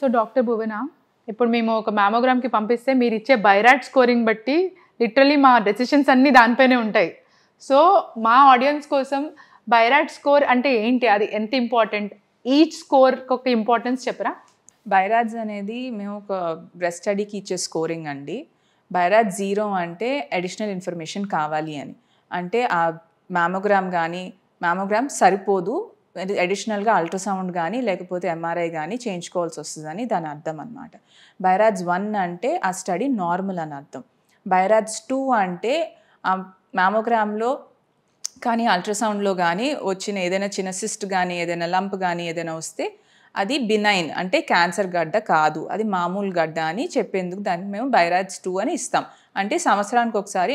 So doctor భువన, ఇప్పుడు మేము ఒక మ్యామోగ్రామ్కి పంపిస్తే మీరు ఇచ్చే బైరాట్ స్కోరింగ్ బట్టి లిటరలీ మా డెసిషన్స్ అన్నీ దానిపైనే ఉంటాయి. సో మా ఆడియన్స్ కోసం బైరాట్ స్కోర్ అంటే ఏంటి, అది ఎంత ఇంపార్టెంట్, ఈచ్ స్కోర్కి ఒక ఇంపార్టెన్స్ చెప్పరా? బైరాట్స్ అనేది మేము ఒక బ్రెస్ట్ స్టడీకి ఇచ్చే స్కోరింగ్ అండి. బైరాట్ 0 అంటే అడిషనల్ ఇన్ఫర్మేషన్ కావాలి అని, అంటే ఆ మ్యామోగ్రామ్ సరిపోదు, అడిషనల్గా అల్ట్రాసౌండ్ కానీ లేకపోతే ఎంఆర్ఐ కానీ చేయించుకోవాల్సి వస్తుందని దాని అర్థం అనమాట. బైరాట్స్ 1 అంటే ఆ స్టడీ నార్మల్ అని అర్థం. బైరాట్స్ 2 అంటే ఆ మ్యామోగ్రామ్లో కానీ అల్ట్రాసౌండ్లో కానీ వచ్చిన ఏదైనా చిన్న సిస్ట్ కానీ ఏదైనా లంప్ కానీ ఏదైనా వస్తే అది బినైన్, అంటే క్యాన్సర్ గడ్డ కాదు, అది మామూలు గడ్డ అని చెప్పేందుకు దానికి మేము బైరాట్స్ 2 అని ఇస్తాం. అంటే సంవత్సరానికి ఒకసారి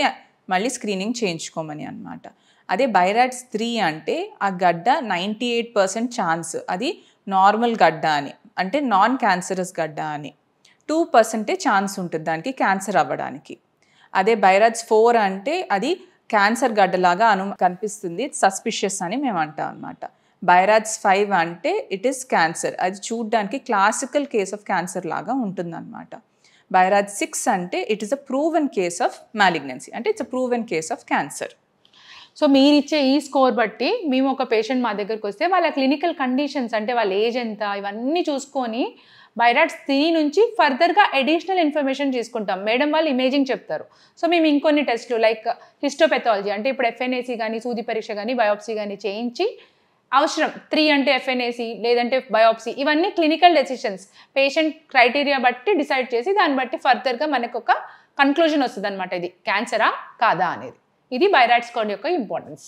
మళ్ళీ స్క్రీనింగ్ చేయించుకోమని అనమాట. అదే బైరాట్స్ 3 అంటే ఆ గడ్డ 98% ఛాన్స్ అది నార్మల్ గడ్డ అని, అంటే నాన్ క్యాన్సరస్ గడ్డ అని. 2% ఛాన్స్ ఉంటుంది దానికి క్యాన్సర్ అవ్వడానికి. అదే బైరాట్స్ 4 అంటే అది క్యాన్సర్ గడ్డలాగా కనిపిస్తుంది, సస్పిషియస్ అని మేము అంటాం అనమాట. బైరాట్స్ 5 అంటే ఇట్ ఈస్ క్యాన్సర్, అది చూడడానికి క్లాసికల్ కేస్ ఆఫ్ క్యాన్సర్ లాగా ఉంటుందన్నమాట. బైరాట్స్ 6 అంటే it is a proven case of malignancy, అంటే it's a proven case of cancer. So మీరు ఇచ్చే ఈ స్కోర్ బట్టి మేము ఒక పేషెంట్ మా దగ్గరకు వస్తే వాళ్ళ క్లినికల్ కండిషన్స్, అంటే వాళ్ళ ఏజ్ ఎంత, ఇవన్నీ చూసుకొని బైరాట్స్ 3 నుంచి ఫర్దర్గా అడిషనల్ ఇన్ఫర్మేషన్ తీసుకుంటాం. మేడం వాళ్ళు ఇమేజింగ్ చెప్తారు. సో మేము ఇంకొన్ని టెస్ట్లు లైక్ హిస్టోపెథాలజీ, అంటే ఇప్పుడు ఎఫ్ఎన్ఏసి కానీ సూది పరీక్ష కానీ బయోప్సీ కానీ చేయించి అవసరం 3 అంటే ఎఫ్ఎన్ఏసి లేదంటే బయోప్సీ, ఇవన్నీ క్లినికల్ డెసిషన్స్ పేషెంట్ క్రైటీరియా బట్టి డిసైడ్ చేసి దాన్ని బట్టి ఫర్దర్గా మనకు ఒక కన్క్లూజన్ వస్తుంది అనమాట, ఇది క్యాన్సరా కాదా అనేది. ఇది బైరాట్ స్కోర్ యొక్క ఇంపార్టెన్స్.